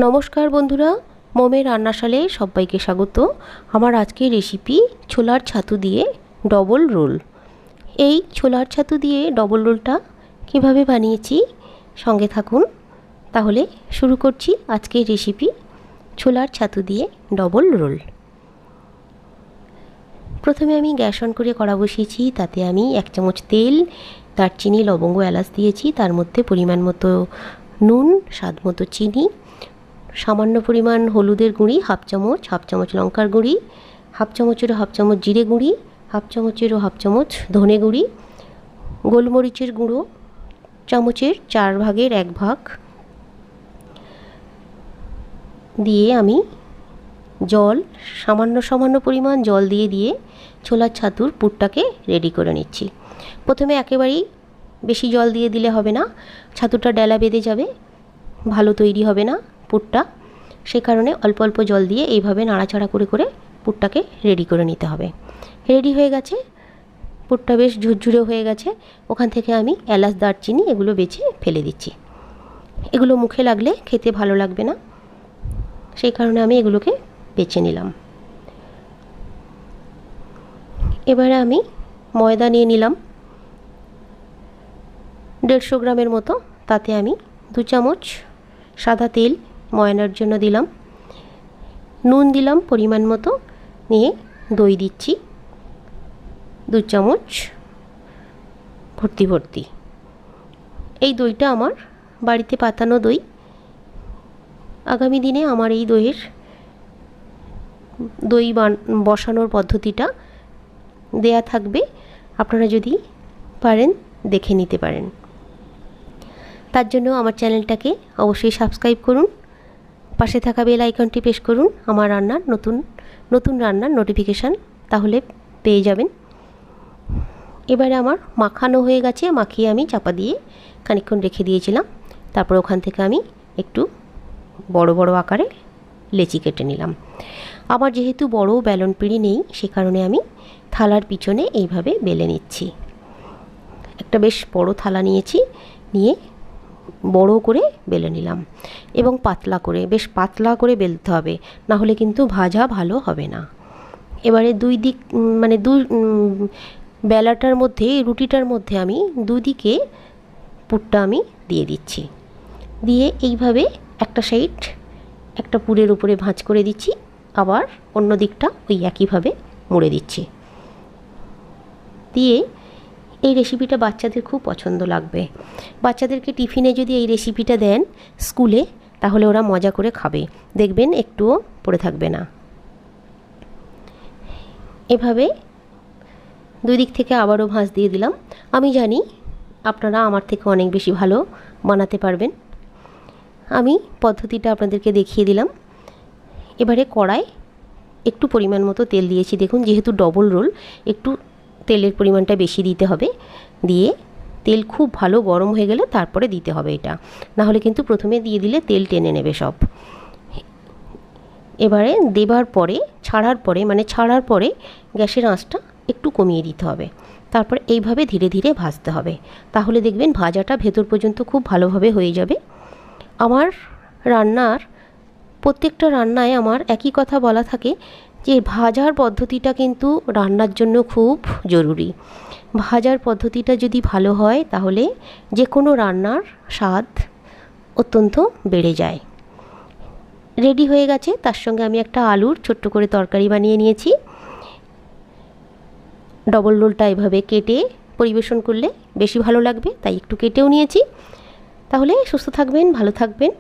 নমস্কার বন্ধুরা, মোমের রান্নাশালে সবাইকে স্বাগত। আমার আজকের রেসিপি ছোলার ছাতু দিয়ে ডবল রোল। এই ছোলার ছাতু দিয়ে ডবল রোলটা কিভাবে বানিয়েছি সঙ্গে থাকুন। তাহলে শুরু করছি আজকের রেসিপি ছোলার ছাতু দিয়ে ডবল রোল। প্রথমে আমি গ্যাস অন করে কড়া বসিয়েছি। তাতে আমি 1 চামচ তেল, দারচিনি, লবঙ্গ, এলাচ দিয়েছি। তার মধ্যে পরিমাণ মতো নুন, স্বাদ মতো চিনি, সামান্য পরিমাণ হলুদের গুঁড়ি হাফ চামচ লঙ্কার গুঁড়ি, হাফ চামচ জিরে গুঁড়ি, হাফ চামচ ধনে গুঁড়ি, গোলমরিচের গুঁড়ো চামচের 4 ভাগের 1 ভাগ দিয়ে আমি জল সামান্য পরিমাণ জল দিয়ে ছোলার ছাতুর পুরটাকে রেডি করে নিচ্ছি। প্রথমে একেবারেই বেশি জল দিয়ে দিলে হবে না, ছাতুটা ডেলা বেঁধে যাবে, ভালো তৈরি হবে না পুরটা। সেই কারণে অল্প অল্প জল দিয়ে এইভাবে নাড়াচাড়া করে পুরটাকে রেডি করে নিতে হবে। রেডি হয়ে গেছে, পুরটা বেশ ঝুরঝুরে হয়ে গেছে। ওখান থেকে আমি এলাচ, দারচিনি এগুলো বেছে ফেলে দিচ্ছি। এগুলো মুখে লাগলে খেতে ভালো লাগবে না, সেই কারণে আমি এগুলোকে বেছে নিলাম। এবারে আমি ময়দা নিয়ে নিলাম 150 গ্রামের মতো। তাতে আমি 2 চামচ সাদা তেল ময়ানোর জন্য দিলাম, নুন দিলাম পরিমাণ মতো, নিয়ে দই দিচ্ছি 2 চামচ ভর্তি। এই দইটা আমার বাড়িতে পাতানো দই। আগামী দিনে আমার এই দই বসানোর পদ্ধতিটা দেয়া থাকবে, আপনারা যদি পারেন দেখে নিতে পারেন। তার জন্য আমার চ্যানেলটাকে অবশ্যই সাবস্ক্রাইব করুন, পাশে থাকা বেল আইকনটি প্রেস করুন আমার রান্নার নতুন রান্নার নোটিফিকেশান তাহলে পেয়ে যাবেন। এবারে আমার মাখানো হয়ে গেছে। মাখিয়ে আমি চাপা দিয়ে খানিকক্ষণ রেখে দিয়েছিলাম। তারপর ওখান থেকে আমি একটু বড় আকারে লেচি কেটে নিলাম। আমার যেহেতু বড় বেলন পিঁড়ি নেই, সে কারণে আমি থালার পিছনে এইভাবে বেলে নিচ্ছি। একটা বেশ বড় থালা নিয়েছি, নিয়ে বড় করে বেলে নিলাম এবং বেশ পাতলা করে বেলতে হবে, না হলে কিন্তু ভাজা ভালো হবে না। এবারে দুই দিক মানে বেলাটার মধ্যে, রুটিটার মধ্যে আমি দুদিকে পুরটা আমি দিয়ে দিচ্ছি। দিয়ে এইভাবে একটা সাইড একটা পুরের উপরে ভাঁজ করে দিচ্ছি, আবার অন্য দিকটা ওই একইভাবে মুড়ে দিচ্ছি। দিয়ে এই রেসিপিটা বাচ্চাদের খুব পছন্দ লাগবে। বাচ্চাদেরকে টিফিনে যদি এই রেসিপিটা দেন স্কুলে, তাহলে ওরা মজা করে খাবে, দেখবেন একটুও পড়ে থাকবে না। এভাবে দুই দিক থেকে আবারও ভাঁজ দিয়ে দিলাম। আমি জানি আপনারা আমার থেকে অনেক বেশি ভালো বানাতে পারবেন, আমি পদ্ধতিটা আপনাদেরকে দেখিয়ে দিলাম। এবারে কড়াই একটু পরিমাণ মতো তেল দিয়েছি। দেখুন, যেহেতু ডবল রোল একটু তেলের পরিমাণটা বেশি দিতে হবে। দিয়ে তেল খুব ভালো গরম হয়ে গেলে তারপরে দিতে হবে এটা, না হলে কিন্তু প্রথমে দিয়ে দিলে তেল টেনে নেবে সব। এবারে ছাড়ার পরে গ্যাসের আঁচটা একটু কমিয়ে দিতে হবে। তারপর এইভাবে ধীরে ধীরে ভাজতে হবে, তাহলে দেখবেন ভাজাটা ভেতর পর্যন্ত খুব ভালোভাবে হয়ে যাবে। আমার প্রত্যেকটা রান্নায় আমার একই কথা বলা থাকে যে ভাজার পদ্ধতিটা কিন্তু রান্নার জন্য খুব জরুরি। ভাজার পদ্ধতিটা যদি ভালো হয় তাহলে যে কোনো রান্নার স্বাদ অত্যন্ত বেড়ে যায়। রেডি হয়ে গেছে। তার সঙ্গে আমি একটা আলুর ছোট্ট করে তরকারি বানিয়ে নিয়েছি। ডবল রোলটা এভাবে কেটে পরিবেশন করলে বেশি ভালো লাগবে, তাই একটু কেটেও নিয়েছি। তাহলে সুস্থ থাকবেন, ভালো থাকবেন।